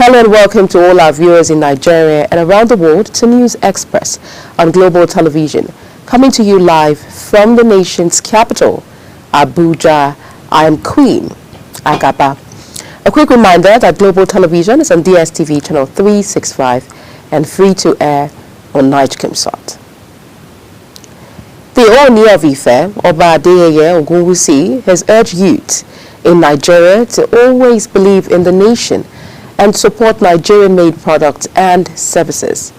Hello and welcome to all our viewers in Nigeria and around the world to News Express on Global Television, coming to you live from the nation's capital, Abuja. I am Queen Agaba. A quick reminder that Global Television is on DSTV channel 365 and free to air on Night Kimsat. The Ooni of Ife, Oba Adeyeye Ogunwusi, has urged youth in Nigeria to always believe in the nation and support Nigerian-made products and services.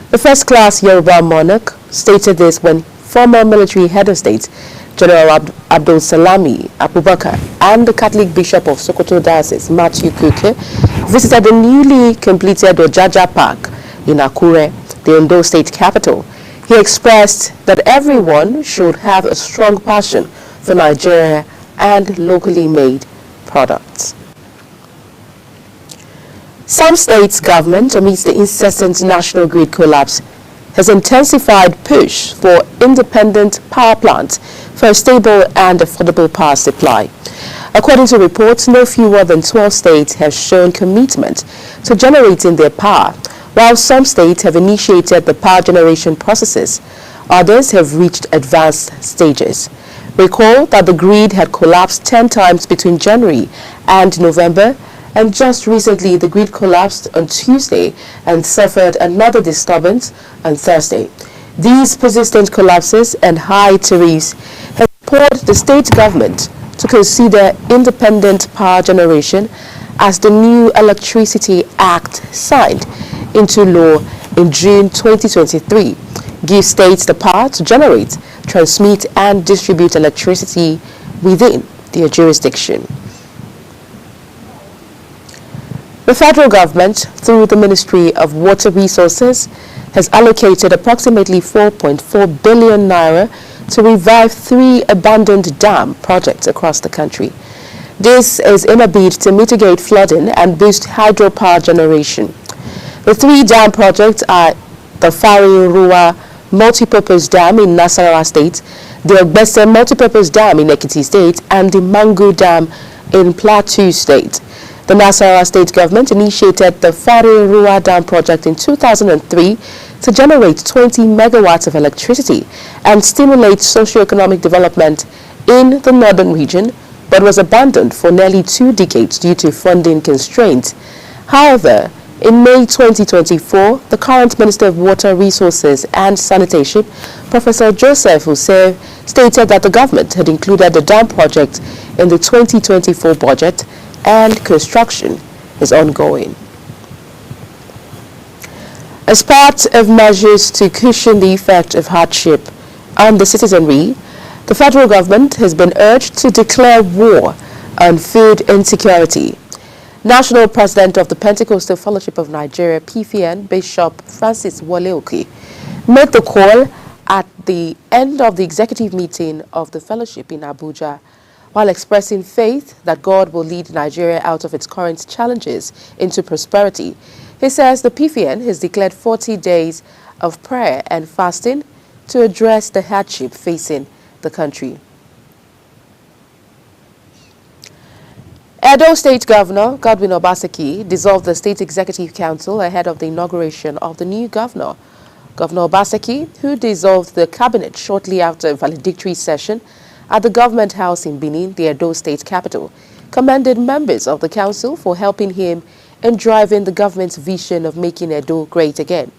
The first-class Yoruba monarch stated this when former military head of state, General Abdul Salami Abubakar, and the Catholic Bishop of Sokoto Diocese, Matthew Kuke, visited the newly completed Ojaja Park in Akure, the Ondo state capital. He expressed that everyone should have a strong passion for Nigeria and locally made products. Some states' government, amidst the incessant national grid collapse, has intensified push for independent power plants for a stable and affordable power supply. According to reports, no fewer than 12 states have shown commitment to generating their power, while some states have initiated the power generation processes. Others have reached advanced stages. Recall that the grid had collapsed 10 times between January and November, and just recently the grid collapsed on Tuesday and suffered another disturbance on Thursday. These persistent collapses and high tariffs have spurred the state government to consider independent power generation as the new Electricity Act signed into law in June 2023 gives states the power to generate, transmit and distribute electricity within their jurisdiction. The federal government, through the Ministry of Water Resources, has allocated approximately 4.4 billion naira to revive 3 abandoned dam projects across the country. This is in a bid to mitigate flooding and boost hydropower generation. The 3 dam projects are the Fari-Ruwa Multipurpose Dam in Nasarawa State, the Ogbese Multipurpose Dam in Ekiti State, and the Mangu Dam in Plateau State. The Nasarawa state government initiated the Fari-Ruwa Dam project in 2003 to generate 20 megawatts of electricity and stimulate socio-economic development in the northern region, but was abandoned for nearly 2 decades due to funding constraints. However, in May 2024, the current Minister of Water Resources and Sanitation, Professor Joseph Usev, stated that the government had included the dam project in the 2024 budget and construction is ongoing. As part of measures to cushion the effect of hardship on the citizenry, the federal government has been urged to declare war on food insecurity. National President of the Pentecostal Fellowship of Nigeria, PFN, Bishop Francis Wole Oke, made the call at the end of the executive meeting of the fellowship in Abuja, while expressing faith that God will lead Nigeria out of its current challenges into prosperity. He says the PFN has declared 40 days of prayer and fasting to address the hardship facing the country. Edo State Governor Godwin Obaseki dissolved the State Executive Council ahead of the inauguration of the new governor. Governor Obaseki, who dissolved the cabinet shortly after a valedictory session at the Government House in Benin, the Edo State capital, commended members of the council for helping him in driving the government's vision of making Edo great again.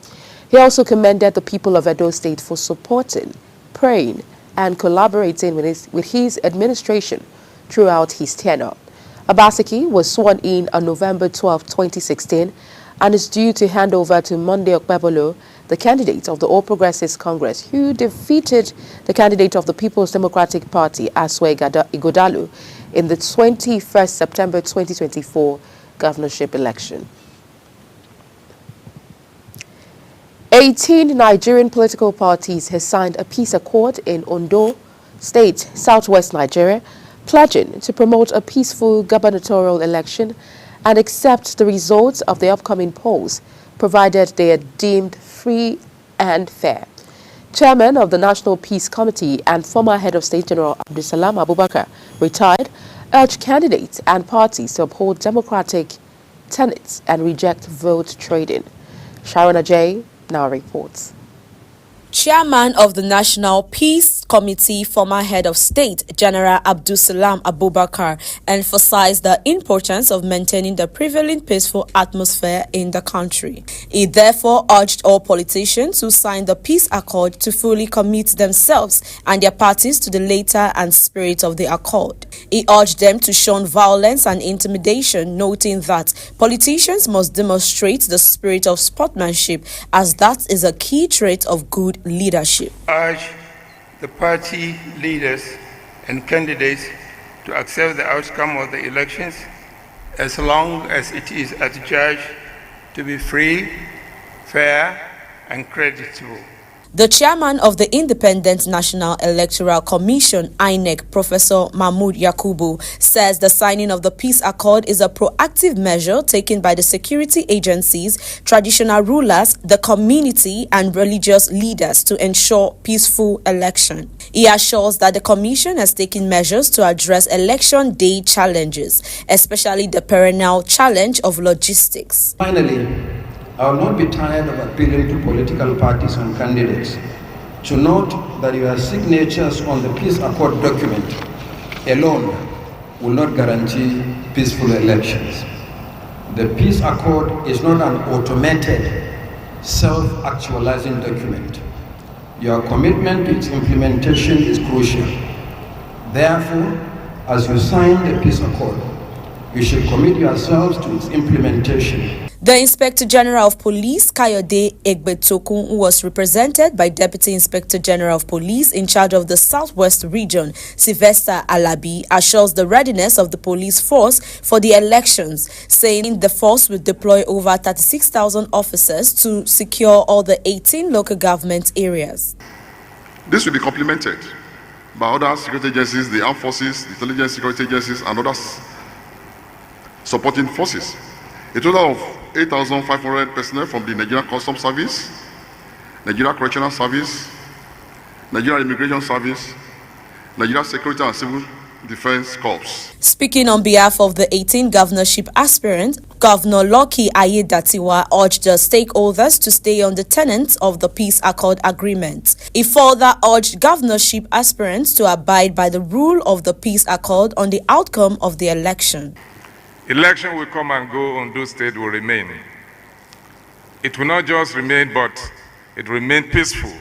He also commended the people of Edo State for supporting, praying, and collaborating with his administration throughout his tenure. Obaseki was sworn in on November 12, 2016, and is due to hand over to Monday Okpebolo, the candidate of the All Progressives Congress, who defeated the candidate of the People's Democratic Party, Asue Ighodalo, in the 21st September 2024 governorship election. 18 Nigerian political parties have signed a peace accord in Ondo State, southwest Nigeria, pledging to promote a peaceful gubernatorial election and accept the results of the upcoming polls, provided they are deemed free and fair. Chairman of the National Peace Committee and former head of state General Abdulsalam Abubakar, retired, urged candidates and parties to uphold democratic tenets and reject vote trading. Sharon Ajay now reports. Chairman of the National Peace Committee, former head of state, General Abdulsalam Abubakar, emphasized the importance of maintaining the prevailing peaceful atmosphere in the country. He therefore urged all politicians who signed the peace accord to fully commit themselves and their parties to the letter and spirit of the accord. He urged them to shun violence and intimidation, noting that politicians must demonstrate the spirit of sportsmanship, as that is a key trait of good leadership. Urge the party leaders and candidates to accept the outcome of the elections as long as it is adjudged to be free, fair, and creditable. The chairman of the Independent National Electoral Commission, INEC, Professor Mahmood Yakubu, says the signing of the peace accord is a proactive measure taken by the security agencies, traditional rulers, the community, and religious leaders to ensure peaceful election. He assures that the commission has taken measures to address election day challenges, especially the perennial challenge of logistics. Finally, I will not be tired of appealing to political parties and candidates to note that your signatures on the peace accord document alone will not guarantee peaceful elections. The peace accord is not an automated, self-actualizing document. Your commitment to its implementation is crucial. Therefore, as you sign the peace accord, you should commit yourselves to its implementation. The Inspector General of Police, Kayode Egbetokun, who was represented by Deputy Inspector General of Police in charge of the Southwest Region, Sylvester Alabi, assures the readiness of the police force for the elections, saying the force will deploy over 36,000 officers to secure all the 18 local government areas. This will be complemented by other security agencies, the armed forces, the intelligence security agencies, and other supporting forces. A total of 8,500 personnel from the Nigerian Customs Service, Nigeria Correctional Service, Nigeria Immigration Service, Nigeria Security and Civil Defense Corps. Speaking on behalf of the 18 governorship aspirants, Governor Lucky Ayedatiwa urged the stakeholders to stay on the tenets of the peace accord agreement. He further urged governorship aspirants to abide by the rule of the peace accord on the outcome of the election. Election will come and go, Ondo State will remain. It will not just remain, but it will remain peaceful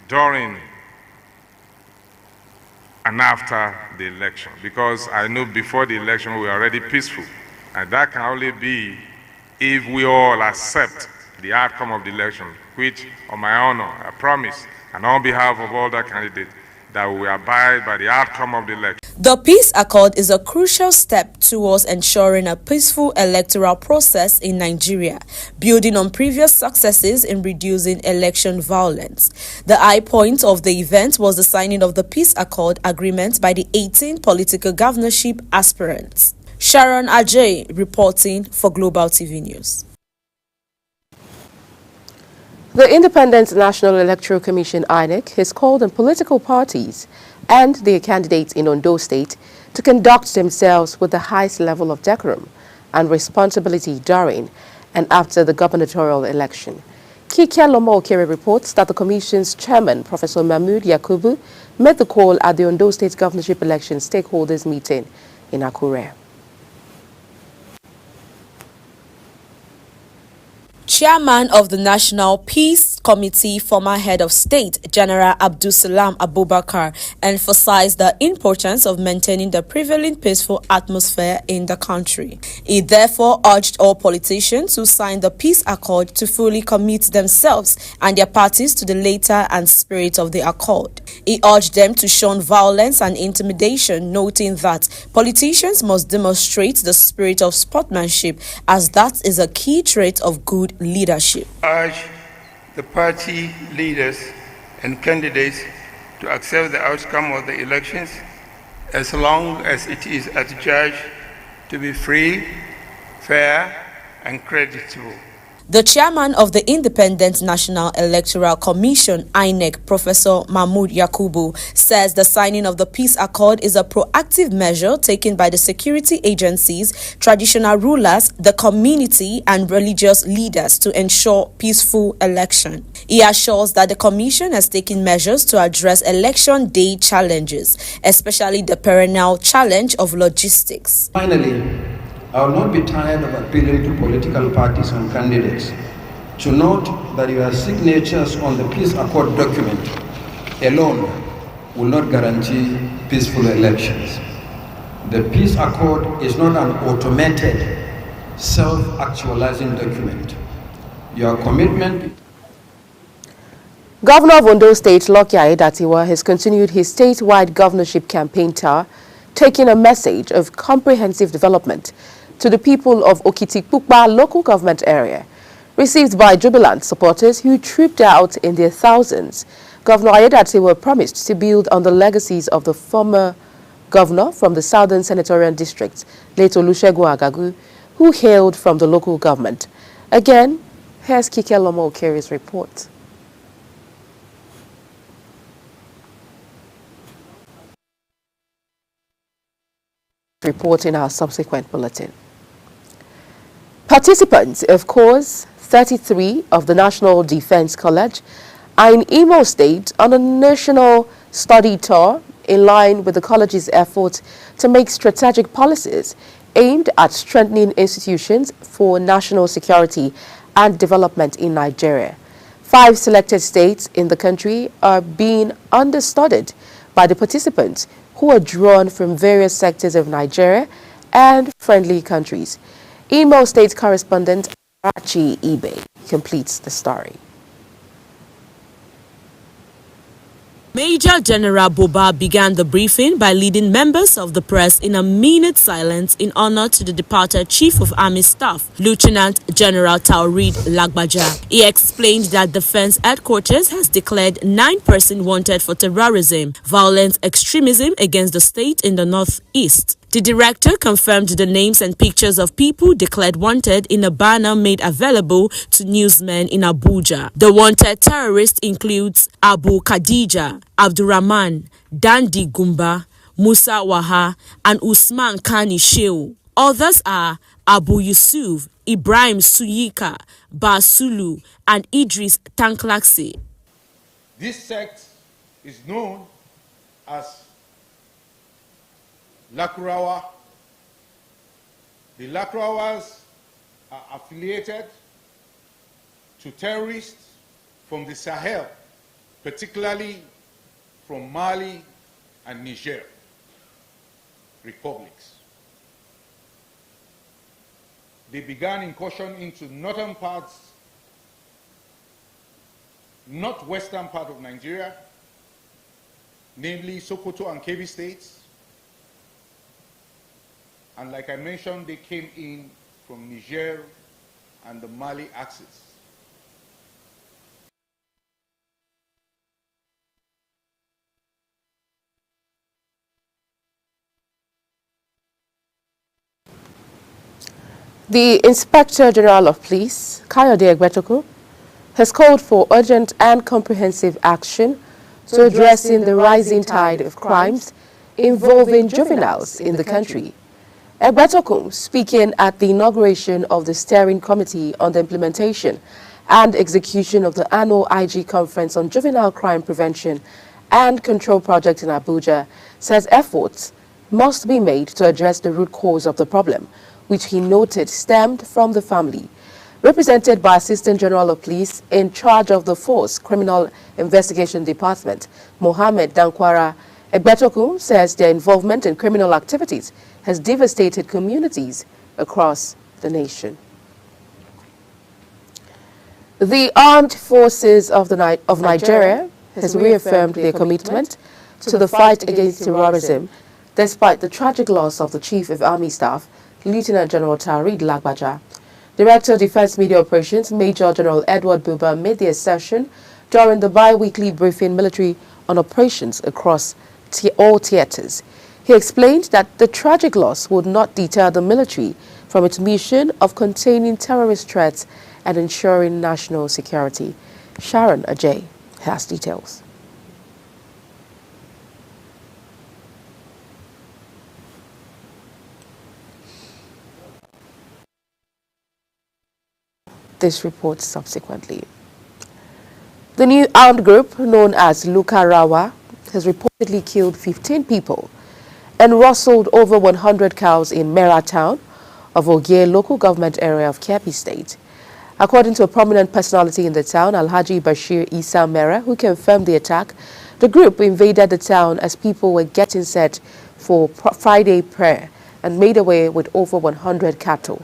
during and after the election. Because I know before the election we are already peaceful. And that can only be if we all accept the outcome of the election, which on my honor, I promise, and on behalf of all the candidates, that we will abide by the outcome of the election. The peace accord is a crucial step towards ensuring a peaceful electoral process in Nigeria, building on previous successes in reducing election violence. The high point of the event was the signing of the peace accord agreement by the 18 political governorship aspirants. Sharon Ajay reporting for Global TV News. The Independent National Electoral Commission, INEC, has called on political parties and their candidates in Ondo State to conduct themselves with the highest level of decorum and responsibility during and after the gubernatorial election. Kikia Lomo-Okere reports that the Commission's chairman, Professor Mahmood Yakubu, made the call at the Ondo State governorship election stakeholders meeting in Akure. Chairman of the National Peace Committee, former head of state, General Abdulsalam Abubakar, emphasized the importance of maintaining the prevailing peaceful atmosphere in the country. He therefore urged all politicians who signed the peace accord to fully commit themselves and their parties to the letter and spirit of the accord. He urged them to shun violence and intimidation, noting that politicians must demonstrate the spirit of sportsmanship, as that is a key trait of good leadership. Urge the party leaders and candidates to accept the outcome of the elections as long as it is adjudged to be free, fair, and creditable. The chairman of the Independent National Electoral Commission, INEC, Professor Mahmood Yakubu, says the signing of the peace accord is a proactive measure taken by the security agencies, traditional rulers, the community, and religious leaders to ensure peaceful election. He assures that the commission has taken measures to address election day challenges, especially the perennial challenge of logistics. Finally, I will not be tired of appealing to political parties and candidates to note that your signatures on the peace accord document alone will not guarantee peaceful elections. The peace accord is not an automated, self-actualizing document. Your commitment... Governor of Ondo State, Lucky Aiyedatiwa, has continued his statewide governorship campaign tour, taking a message of comprehensive development to the people of Okitikpupa local government area. Received by jubilant supporters who trooped out in their thousands, Governor Aiyedatiwa promised to build on the legacies of the former governor from the Southern Senatorial District, late Olusegun Agagu, who hailed from the local government. Again, here's Kike Lomo Okeri's report. Report in our subsequent bulletin. Participants of course 33 of the National Defense College are in Imo State on a national study tour in line with the college's efforts to make strategic policies aimed at strengthening institutions for national security and development in Nigeria. 5 selected states in the country are being understudied by the participants who are drawn from various sectors of Nigeria and friendly countries. Imo State correspondent Rachi Ibe completes the story. Major General Buba began the briefing by leading members of the press in a minute silence in honor to the departed Chief of Army Staff, Lieutenant General Taoreed Lagbaja. He explained that Defense Headquarters has declared 9 persons wanted for terrorism, violent extremism against the state in the northeast. The director confirmed the names and pictures of people declared wanted in a banner made available to newsmen in Abuja. The wanted terrorist includes Abu Khadija, Abdurrahman, Dandi Gumba, Musa Waha, and Usman Kani Shehu. Others are Abu Yusuf, Ibrahim Suyika, Basulu, and Idris Tanklaksi. This sect is known as Lakurawa. The Lakurawas are affiliated to terrorists from the Sahel, particularly from Mali and Niger republics. They began incursion into northwestern part of Nigeria, namely Sokoto and Kebbi states. And like I mentioned, they came in from Niger and the Mali axis. The Inspector General of Police, Kayode Egbetokun, has called for urgent and comprehensive action to addressing the rising tide of crimes involving juveniles in the country. Egbetokun, speaking at the inauguration of the Steering Committee on the Implementation and Execution of the Annual IG Conference on Juvenile Crime Prevention and Control Project in Abuja, says efforts must be made to address the root cause of the problem, which he noted stemmed from the family. Represented by Assistant General of Police in charge of the Force Criminal Investigation Department, Mohammed Dankwara, Egbetokun says their involvement in criminal activities has devastated communities across the nation. The Armed Forces of Nigeria has reaffirmed their commitment to the fight against terrorism, despite the tragic loss of the Chief of Army Staff, Lieutenant General Taoreed Lagbaja. Director of Defense Media Operations, Major General Edward Buba, made the assertion during the bi-weekly briefing military on operations across all theaters. He explained that the tragic loss would not deter the military from its mission of containing terrorist threats and ensuring national security. Sharon Ajay has details. This report subsequently. The new armed group known as Lukarawa has reportedly killed 15 people and rustled over 100 cows in Mera town of Ogier local government area of Kebbi State. According to a prominent personality in the town, Alhaji Bashir Isa Mera, who confirmed the attack, the group invaded the town as people were getting set for Friday prayer and made away with over 100 cattle.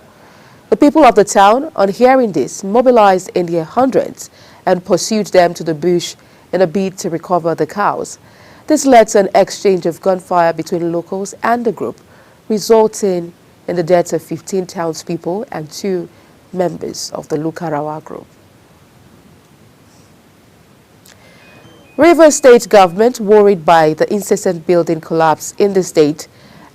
The people of the town, on hearing this, mobilized in their hundreds and pursued them to the bush in a bid to recover the cows. This led to an exchange of gunfire between locals and the group, resulting in the deaths of 15 townspeople and 2 members of the Lukarawa group. Rivers State government, worried by the incessant building collapse in the state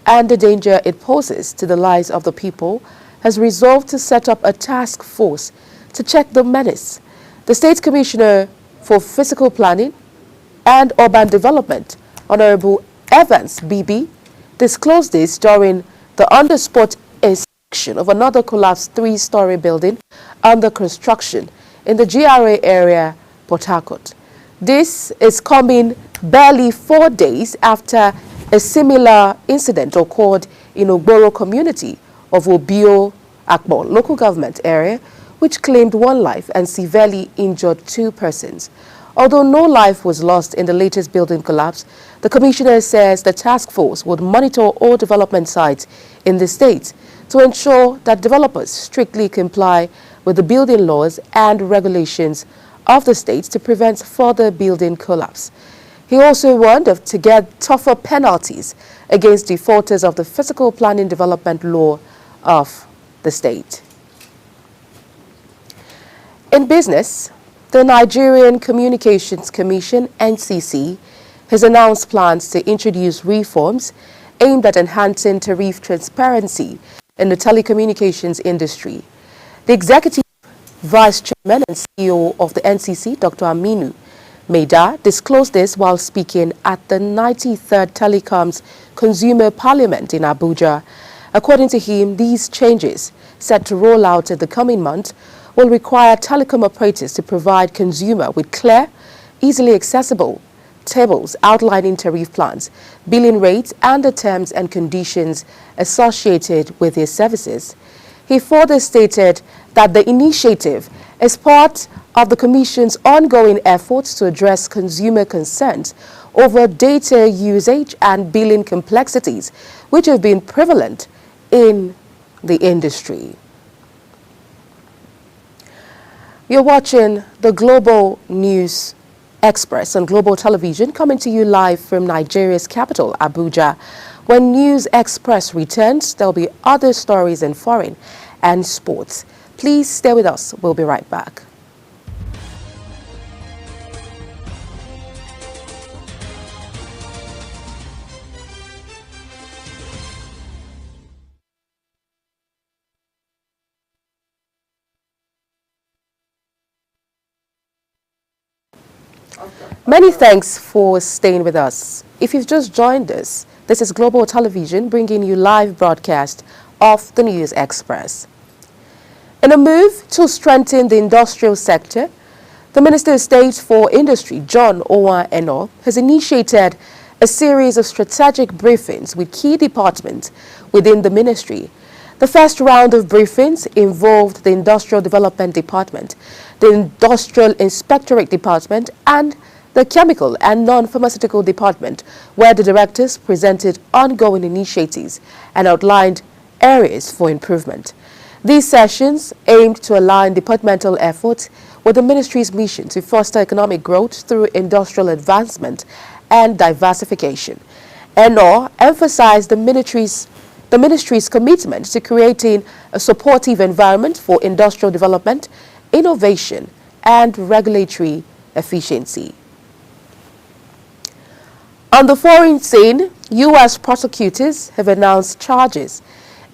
and the danger it poses to the lives of the people, has resolved to set up a task force to check the menace. The State Commissioner for Physical Planning and Urban Development, Honorable Evans Bibi, disclosed this during the on-the-spot inspection of another collapsed 3-story building under construction in the GRA area, Port Harcourt. This is coming barely 4 days after a similar incident occurred in Ogboro community of Obio Akbo local government area, which claimed 1 life and severely injured 2 persons. Although no life was lost in the latest building collapse, the commissioner says the task force would monitor all development sites in the state to ensure that developers strictly comply with the building laws and regulations of the state to prevent further building collapse. He also warned to get tougher penalties against defaulters of the physical planning development law of the state. In business, the Nigerian Communications Commission, NCC, has announced plans to introduce reforms aimed at enhancing tariff transparency in the telecommunications industry. The Executive Vice Chairman and CEO of the NCC, Dr. Aminu Maida, disclosed this while speaking at the 93rd Telecoms Consumer Parliament in Abuja. According to him, these changes, set to roll out in the coming month, will require telecom operators to provide consumer with clear, easily accessible tables outlining tariff plans, billing rates, and the terms and conditions associated with their services. He further stated that the initiative is part of the Commission's ongoing efforts to address consumer concerns over data usage and billing complexities, which have been prevalent in the industry. You're watching the Global News Express on Global Television, coming to you live from Nigeria's capital, Abuja. When News Express returns, there'll be other stories in foreign and sports. Please stay with us. We'll be right back. Many thanks for staying with us. If you've just joined us, this is Global Television bringing you live broadcast of the News Express. In a move to strengthen the industrial sector, the Minister of State for Industry, John Owa Eno, has initiated a series of strategic briefings with key departments within the ministry. The first round of briefings involved the Industrial Development Department, the Industrial Inspectorate Department, and the Chemical and Non-Pharmaceutical Department, where the directors presented ongoing initiatives and outlined areas for improvement. These sessions aimed to align departmental efforts with the ministry's mission to foster economic growth through industrial advancement and diversification. Eno emphasized the ministry's commitment to creating a supportive environment for industrial development, innovation, and regulatory efficiency. On the foreign scene, U.S. prosecutors have announced charges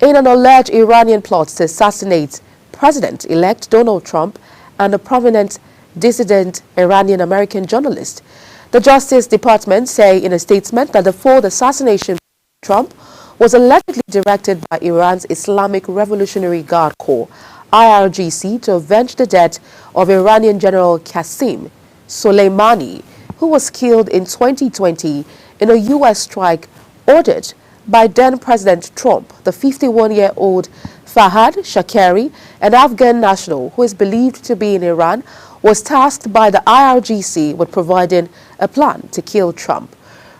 in an alleged Iranian plot to assassinate President-elect Donald Trump and a prominent dissident Iranian-American journalist. The Justice Department say in a statement that the failed assassination of Trump was allegedly directed by Iran's Islamic Revolutionary Guard Corps, IRGC, to avenge the death of Iranian General Qasem Soleimani, who was killed in 2020 in a U.S. strike ordered by then-President Trump. The 51-year-old Fahad Shakeri, an Afghan national who is believed to be in Iran, was tasked by the IRGC with providing a plan to kill Trump.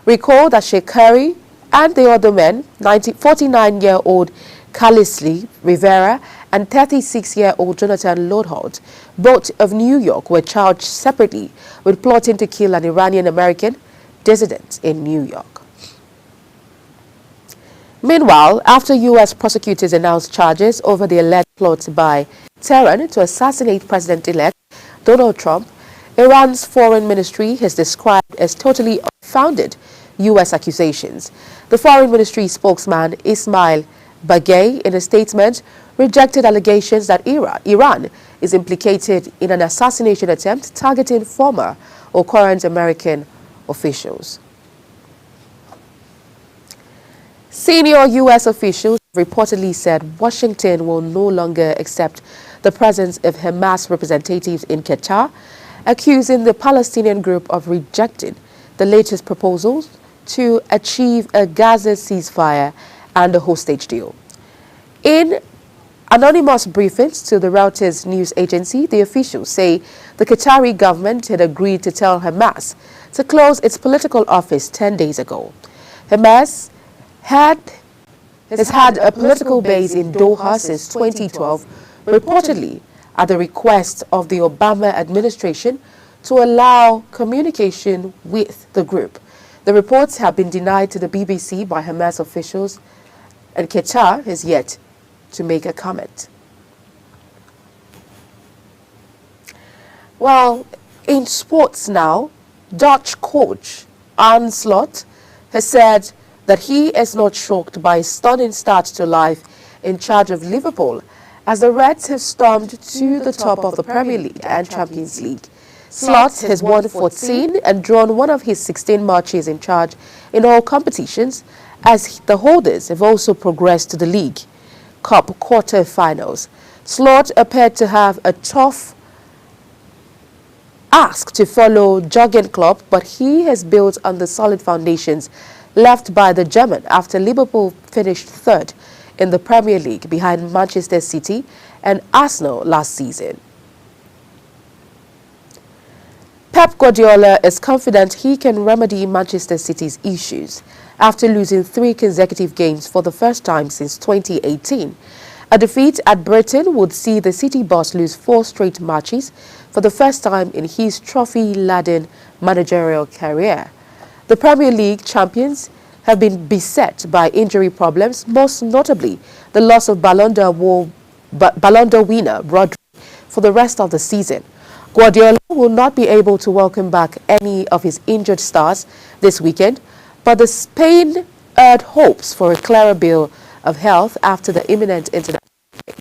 Recall that Shakeri and the other men, 49-year-old Kalisli Rivera and 36-year-old Jonathan Lodholt, both of New York, were charged separately with plotting to kill an Iranian-American dissident in New York. Meanwhile, after U.S. prosecutors announced charges over the alleged plot by Tehran to assassinate President-elect Donald Trump, Iran's foreign ministry has described as totally unfounded U.S. accusations. The foreign ministry spokesman Ismail Baghei, in a statement, rejected allegations that Iran is implicated in an assassination attempt targeting former or current American officials. Senior U.S. officials reportedly said Washington will no longer accept the presence of Hamas representatives in Qatar, accusing the Palestinian group of rejecting the latest proposals to achieve a Gaza ceasefire and a hostage deal. In anonymous briefings to the Reuters news agency, the officials say the Qatari government had agreed to tell Hamas to close its political office 10 days ago. Hamas has had a political base in Doha since 2012, reportedly at the request of the Obama administration to allow communication with the group. The reports have been denied to the BBC by Hamas officials, and Qatar is yet to make a comment. Well, in sports now, Dutch coach Arne Slot has said that he is not shocked by a stunning start to life in charge of Liverpool, as the Reds have stormed to the top of the Premier League and Champions League. Slot has won 14 and drawn one of his 16 matches in charge in all competitions, as the holders have also progressed to the League Cup quarter-finals. Slot appeared to have a tough ask to follow Jurgen Klopp, but he has built on the solid foundations left by the German after Liverpool finished third in the Premier League behind Manchester City and Arsenal last season. Pep Guardiola is confident he can remedy Manchester City's issues after losing 3 consecutive games for the first time since 2018. A defeat at Brighton would see the City boss lose 4 straight matches for the first time in his trophy-laden managerial career. The Premier League champions have been beset by injury problems, most notably the loss of Ballon d'Or winner Rodri for the rest of the season. Guardiola will not be able to welcome back any of his injured stars this weekend, but the Spain urged hopes for a clearer bill of health after the imminent international break.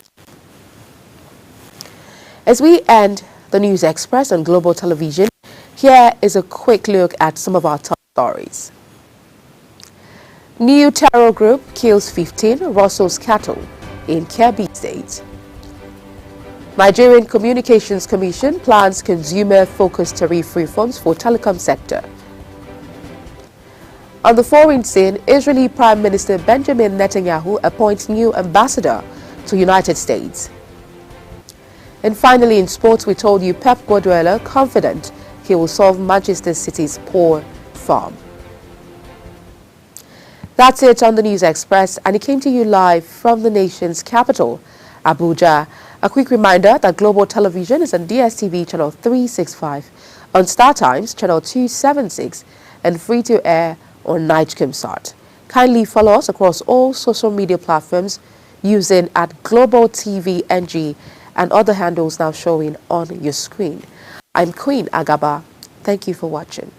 As we end the News Express on Global Television, here is a quick look at some of our top stories. New terror group kills 15 Russo's cattle in Kebbi State. Nigerian Communications Commission plans consumer-focused tariff reforms for telecom sector. On the foreign scene, Israeli Prime Minister Benjamin Netanyahu appoints new ambassador to United States. And finally, in sports, we told you Pep Guardiola confident he will solve Manchester City's poor form. That's it on the News Express, and it came to you live from the nation's capital, Abuja. A quick reminder that Global Television is on DSTV channel 365, on StarTimes channel 276, and free to air on Nightcomsat. Kindly follow us across all social media platforms using @GlobalTVNG and other handles now showing on your screen. I'm Queen Agaba. Thank you for watching.